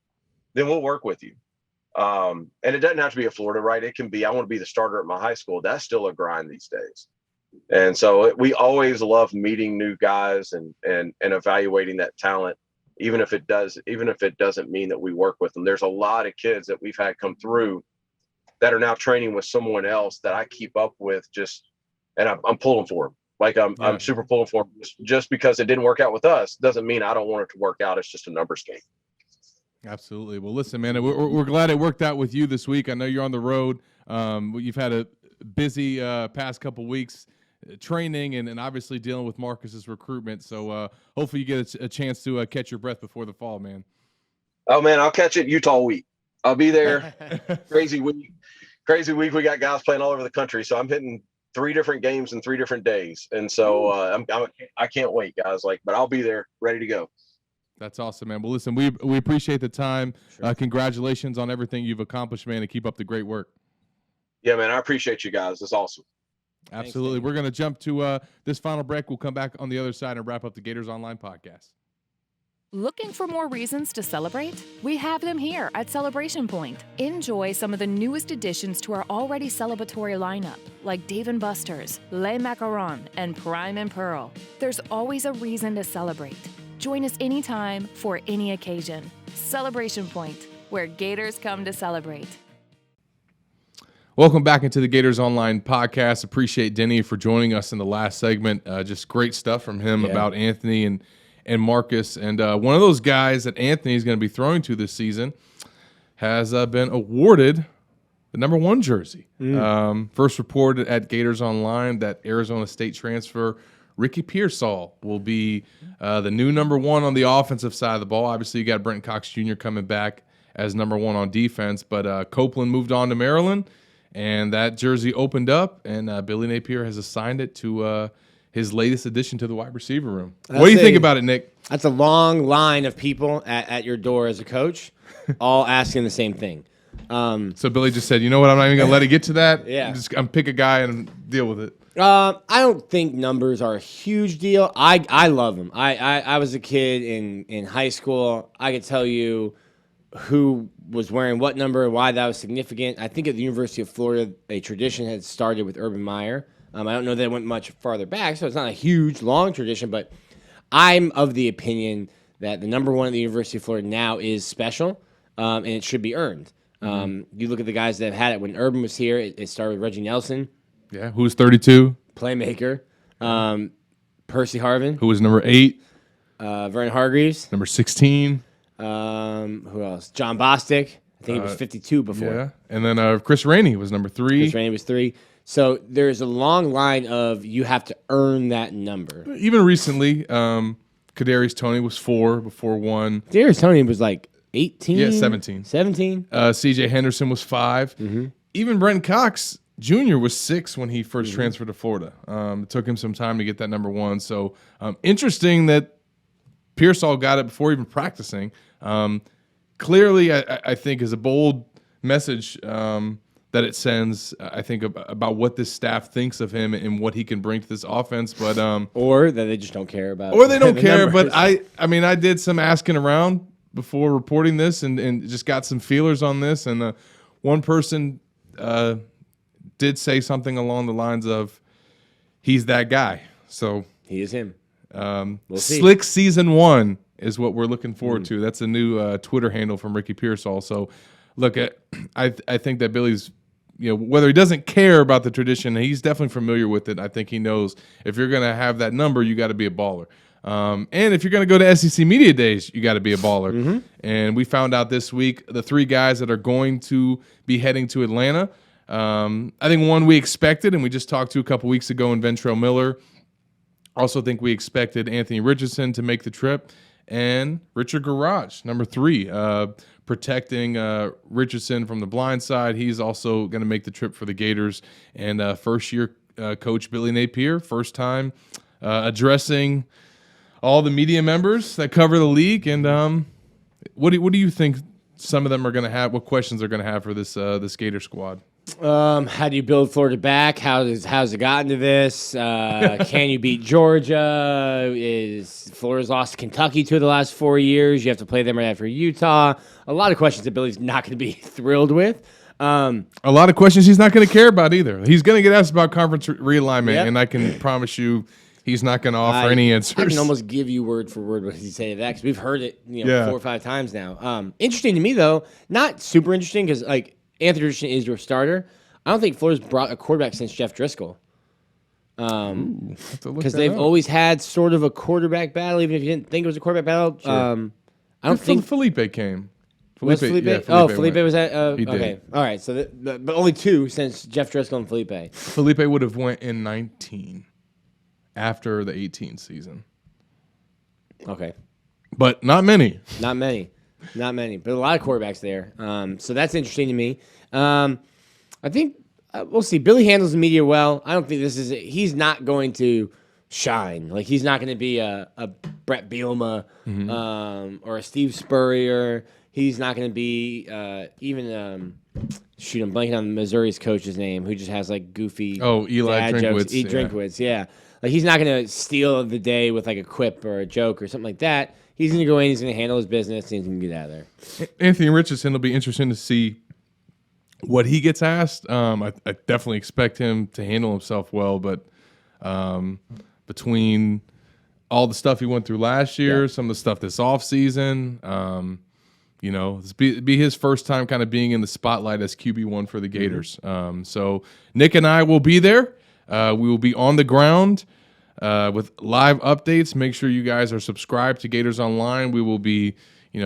then we'll work with you. And it doesn't have to be a Florida, right? It can be, I want to be the starter at my high school. That's still a grind these days. And so we always love meeting new guys and evaluating that talent, even if it doesn't mean that we work with them. There's a lot of kids that we've had come through that are now training with someone else that I keep up with and I'm pulling for them. Like I'm super pulling for them. Just because it didn't work out with us doesn't mean I don't want it to work out. It's just a numbers game. Absolutely. Well, listen, man, we're glad it worked out with you this week. I know you're on the road. You've had a busy past couple weeks training and obviously dealing with Marcus's recruitment. So hopefully you get a chance to catch your breath before the fall, man. Oh, man, I'll catch it Utah week. I'll be there. Crazy week. We got guys playing all over the country. So I'm hitting 3 different games in 3 different days. And so I can't wait, guys. But I'll be there ready to go. That's awesome, man. Well, listen, we appreciate the time. Sure. Congratulations on everything you've accomplished, man, and keep up the great work. Yeah, man, I appreciate you guys. It's awesome. Absolutely. Thanks, we're going to jump to this final break. We'll come back on the other side and wrap up the Gators Online Podcast. Looking for more reasons to celebrate? We have them here at Celebration Point. Enjoy some of the newest additions to our already celebratory lineup, like Dave & Buster's, Les Macarons, and Prime and Pearl. There's always a reason to celebrate. Join us anytime for any occasion. Celebration Point, where Gators come to celebrate. Welcome back into the Gators Online Podcast. Appreciate Denny for joining us in the last segment. Just great stuff from him about Anthony and Marcus. And one of those guys that Anthony is going to be throwing to this season has been awarded the number 1 jersey. First reported at Gators Online that Arizona State transfer Ricky Pearsall will be the new number 1 on the offensive side of the ball. Obviously, you got Brent Cox Jr. coming back as number 1 on defense, but Copeland moved on to Maryland, and that jersey opened up, and Billy Napier has assigned it to his latest addition to the wide receiver room. What do you think about it, Nick? That's a long line of people at your door as a coach, all asking the same thing. So Billy just said, you know what, I'm not even going to let it get to that. Yeah. I'm pick a guy and deal with it. I don't think numbers are a huge deal. I love them. I was a kid in high school. I could tell you who was wearing what number and why that was significant. I think at the University of Florida, a tradition had started with Urban Meyer. I don't know that it went much farther back, so it's not a huge, long tradition, but I'm of the opinion that the number 1 at the University of Florida now is special, and it should be earned. You look at the guys that have had it. When Urban was here, it started with Reggie Nelson. Yeah, who was 32? Playmaker. Percy Harvin. Who was number 8? Vernon Hargreaves. Number 16. Who else? John Bostic. I think he was 52 before. Yeah, and then Chris Rainey was number 3. Chris Rainey was 3. So there's a long line of you have to earn that number. Even recently, Kadarius Toney was 4 before 1. Kadarius Toney was like 18? Yeah, 17. 17? C.J. Henderson was 5. Mm-hmm. Even Brenton Cox Jr. was 6 when he first transferred to Florida. It took him some time to get that number 1. So interesting that Pearsall got it before even practicing. Clearly, I think is a bold message that it sends, I think, about what this staff thinks of him and what he can bring to this offense. But or that they just don't care about. Or they don't care. But I mean, I did some asking around before reporting this and just got some feelers on this. And one person did say something along the lines of, he's that guy. So he is him. We'll see. Slick Season 1 is what we're looking forward to. That's a new Twitter handle from Ricky Pearsall. So, look, I think that Billy's, whether he doesn't care about the tradition, he's definitely familiar with it. I think he knows if you're going to have that number, you got to be a baller. And if you're going to go to SEC Media Days, you got to be a baller. Mm-hmm. And we found out this week the 3 guys that are going to be heading to Atlanta. I think one we expected, and we just talked to a couple weeks ago in Ventrell Miller. Also think we expected Anthony Richardson to make the trip. And Richard Garage, number 3, protecting Richardson from the blind side. He's also going to make the trip for the Gators. And first-year coach Billy Napier, first time addressing all the media members that cover the league. And what do you think some of them are going to have? What questions they're going to have for this Gator squad? How do you build Florida back? How's it gotten to this? Can you beat Georgia? Florida's lost to Kentucky 2 of the last 4 years. You have to play them right after Utah. A lot of questions that Billy's not going to be thrilled with. A lot of questions he's not going to care about either. He's going to get asked about conference realignment, and I can promise you he's not going to offer any answers. I can almost give you word for word what he say to that because we've heard it 4 or 5 times now. Interesting to me, though. Not super interesting because, Anthony Richardson is your starter. I don't think Florida's brought a quarterback since Jeff Driscoll. Because they've always had sort of a quarterback battle, even if you didn't think it was a quarterback battle. Sure. I don't think Felipe came. Felipe? Yeah, Felipe was at. He did. Okay, all right. So, but only 2 since Jeff Driscoll and Felipe. Felipe would have went in 19 after the 18 season. Okay, but not many. Not many, but a lot of quarterbacks there. So that's interesting to me. I think we'll see. Billy handles the media well. I don't think he's not going to shine. He's not going to be a Brett Bielema or a Steve Spurrier. He's not going to be even I'm blanking on Missouri's coach's name, who just has goofy. Oh, Eli Drinkwitz. Drinkwitz, yeah. He's not going to steal the day with a quip or a joke or something like that. He's going to go in. He's going to handle his business, and he's going to get out of there. Anthony Richardson will be interesting to see what he gets asked. I definitely expect him to handle himself well, but between all the stuff he went through last year, some of the stuff this offseason, this be his first time kind of being in the spotlight as QB1 for the Gators. So Nick and I will be there. We will be on the ground with live updates. Make sure you guys are subscribed to Gators Online. We will be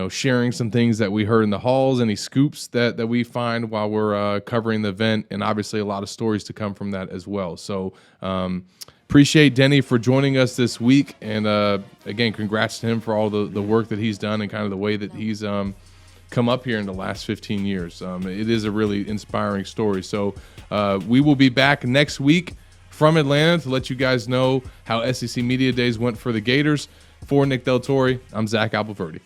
sharing some things that we heard in the halls, any scoops that we find while we're covering the event, and obviously a lot of stories to come from that as well. So appreciate Denny for joining us this week, and again, congrats to him for all the work that he's done and kind of the way that he's come up here in the last 15 years. It is a really inspiring story. So we will be back next week from Atlanta to let you guys know how SEC Media Days went for the Gators. For Nick Del Torre, I'm Zach Abolverdi.